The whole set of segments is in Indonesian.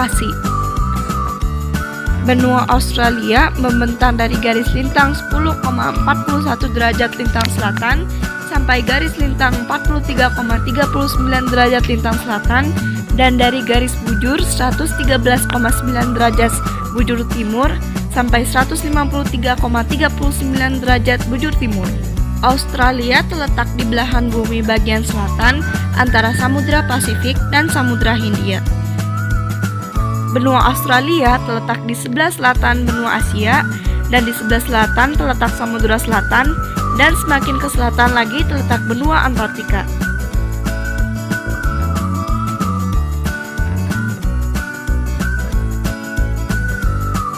lokasi. Benua Australia membentang dari garis lintang 10,41 derajat lintang selatan sampai garis lintang 43,39 derajat lintang selatan dan dari garis bujur 113,9 derajat bujur timur sampai 153,39 derajat bujur timur. Australia terletak di belahan bumi bagian selatan antara Samudra Pasifik dan Samudra Hindia. Benua Australia terletak di sebelah selatan benua Asia dan di sebelah selatan terletak Samudra Selatan dan semakin ke selatan lagi terletak benua Antartika.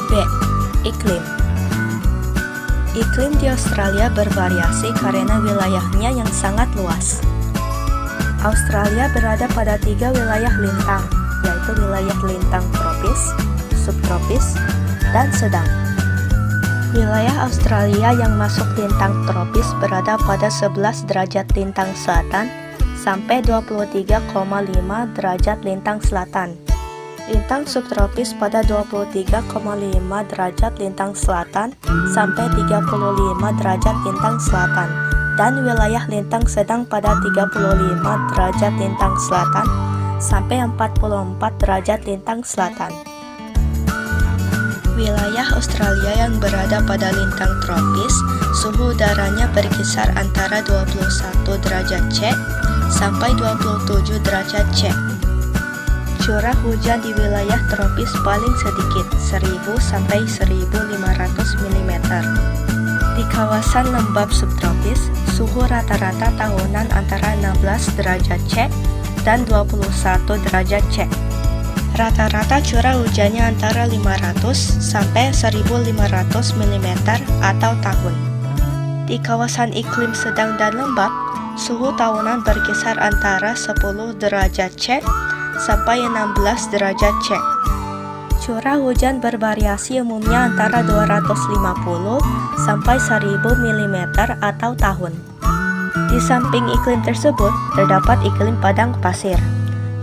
B. Iklim. Iklim di Australia bervariasi karena wilayahnya yang sangat luas. Australia berada pada 3 wilayah lintang, yaitu wilayah lintang tropis, subtropis, dan sedang. Wilayah Australia yang masuk lintang tropis berada pada 11 derajat lintang selatan sampai 23,5 derajat lintang selatan. Lintang subtropis pada 23,5 derajat lintang selatan sampai 35 derajat lintang selatan, dan wilayah lintang sedang pada 35 derajat lintang selatan sampai 44 derajat lintang selatan. Wilayah Australia yang berada pada lintang tropis, suhu udaranya berkisar antara 21 derajat C sampai 27 derajat C. Curah hujan di wilayah tropis paling sedikit 1000 sampai 1500 mm. Di kawasan lembap subtropis, suhu rata-rata tahunan antara 16 derajat C dan 21 derajat C. Rata-rata curah hujannya antara 500 sampai 1500 mm atau tahun. Di kawasan iklim sedang dan lembap, suhu tahunan berkisar antara 10 derajat C sampai 16 derajat C. Curah hujan bervariasi umumnya antara 250 sampai 1000 mm atau tahun. Di samping iklim tersebut, terdapat iklim padang pasir.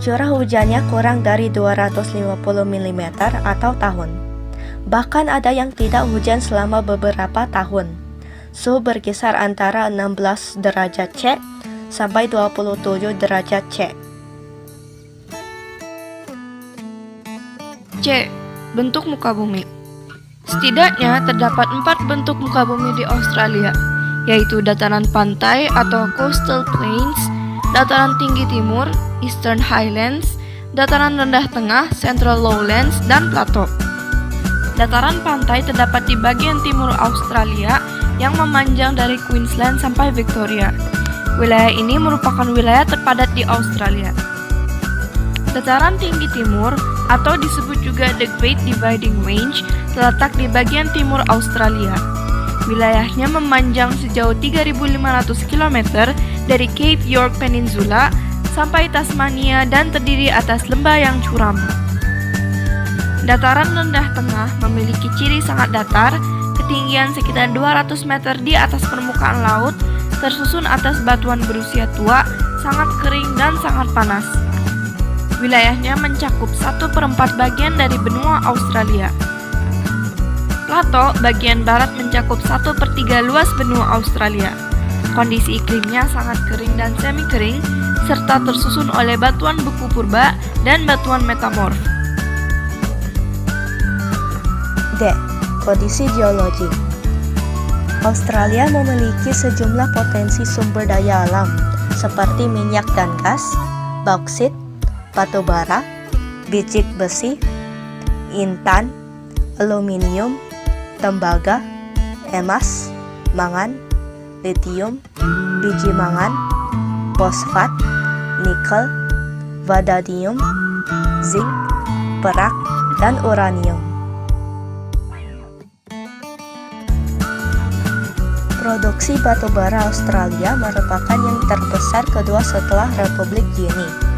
Curah hujannya kurang dari 250 mm atau tahun. Bahkan ada yang tidak hujan selama beberapa tahun. Suhu berkisar antara 16 derajat C sampai 27 derajat C. C. Bentuk muka bumi. Setidaknya terdapat 4 bentuk muka bumi di Australia, yaitu dataran pantai atau coastal plains, dataran tinggi timur, Eastern Highlands, dataran rendah tengah, Central Lowlands, dan plateau. Dataran pantai terdapat di bagian timur Australia yang memanjang dari Queensland sampai Victoria. Wilayah ini merupakan wilayah terpadat di Australia. Dataran tinggi timur atau disebut juga The Great Dividing Range terletak di bagian timur Australia. Wilayahnya memanjang sejauh 3.500 km dari Cape York Peninsula sampai Tasmania dan terdiri atas lembah yang curam. Dataran rendah tengah memiliki ciri sangat datar, ketinggian sekitar 200 meter di atas permukaan laut, tersusun atas batuan berusia tua, sangat kering dan sangat panas. Wilayahnya mencakup 1/4 bagian dari benua Australia. Plateau bagian barat mencakup 1/3 luas benua Australia. Kondisi iklimnya sangat kering dan semi kering, serta tersusun oleh batuan beku purba dan batuan metamorf. D. Kondisi geologi. Australia memiliki sejumlah potensi sumber daya alam seperti minyak dan gas, bauksit, batu bara, biji besi, intan, aluminium, tembaga, emas, mangan, litium, biji mangan, fosfat, nikel, vanadium, zinc, perak, dan uranium. Produksi batu bara Australia merupakan yang terbesar kedua setelah Republik Guinea.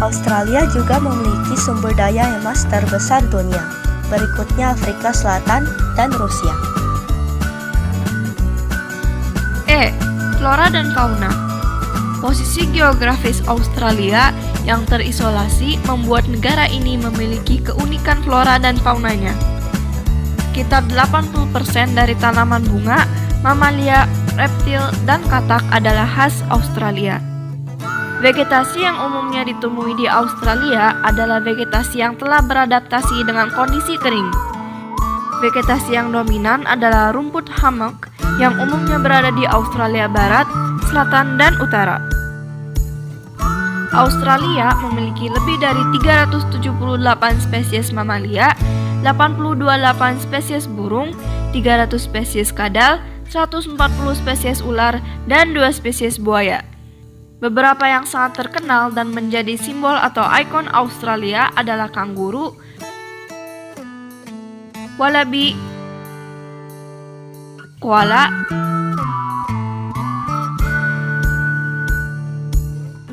Australia juga memiliki sumber daya emas terbesar dunia, berikutnya Afrika Selatan dan Rusia. E. Flora dan fauna. Posisi geografis Australia yang terisolasi membuat negara ini memiliki keunikan flora dan faunanya. Sekitar 80% dari tanaman bunga, mamalia, reptil, dan katak adalah khas Australia. Vegetasi yang umumnya ditemui di Australia adalah vegetasi yang telah beradaptasi dengan kondisi kering. Vegetasi yang dominan adalah rumput hammock yang umumnya berada di Australia Barat, Selatan, dan Utara. Australia memiliki lebih dari 378 spesies mamalia, 88 spesies burung, 300 spesies kadal, 140 spesies ular, dan 2 spesies buaya. Beberapa yang sangat terkenal dan menjadi simbol atau ikon Australia adalah kanguru, wallaby, koala,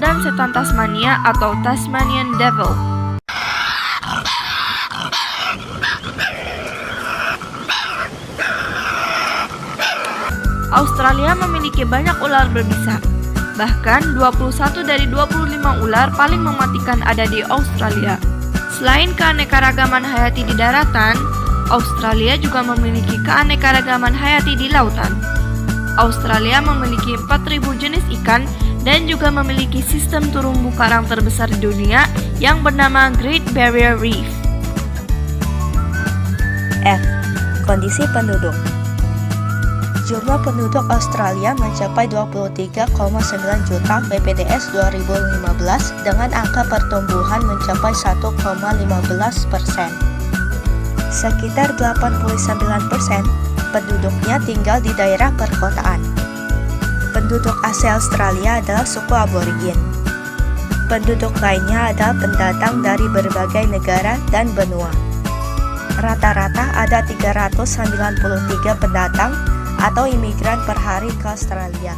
dan setan Tasmania atau Tasmanian Devil. Australia memiliki banyak ular berbisa. Bahkan 21 dari 25 ular paling mematikan ada di Australia. Selain keanekaragaman hayati di daratan, Australia juga memiliki keanekaragaman hayati di lautan. Australia memiliki 4.000 jenis ikan dan juga memiliki sistem terumbu karang terbesar di dunia yang bernama Great Barrier Reef. F. Kondisi penduduk. Jumlah penduduk Australia mencapai 23,9 juta PPDS 2015 dengan angka pertumbuhan mencapai 1,15%. Sekitar 89% penduduknya tinggal di daerah perkotaan. Penduduk asli Australia adalah suku aborigin. Penduduk lainnya adalah pendatang dari berbagai negara dan benua. Rata-rata ada 393 pendatang atau imigran per hari ke Australia.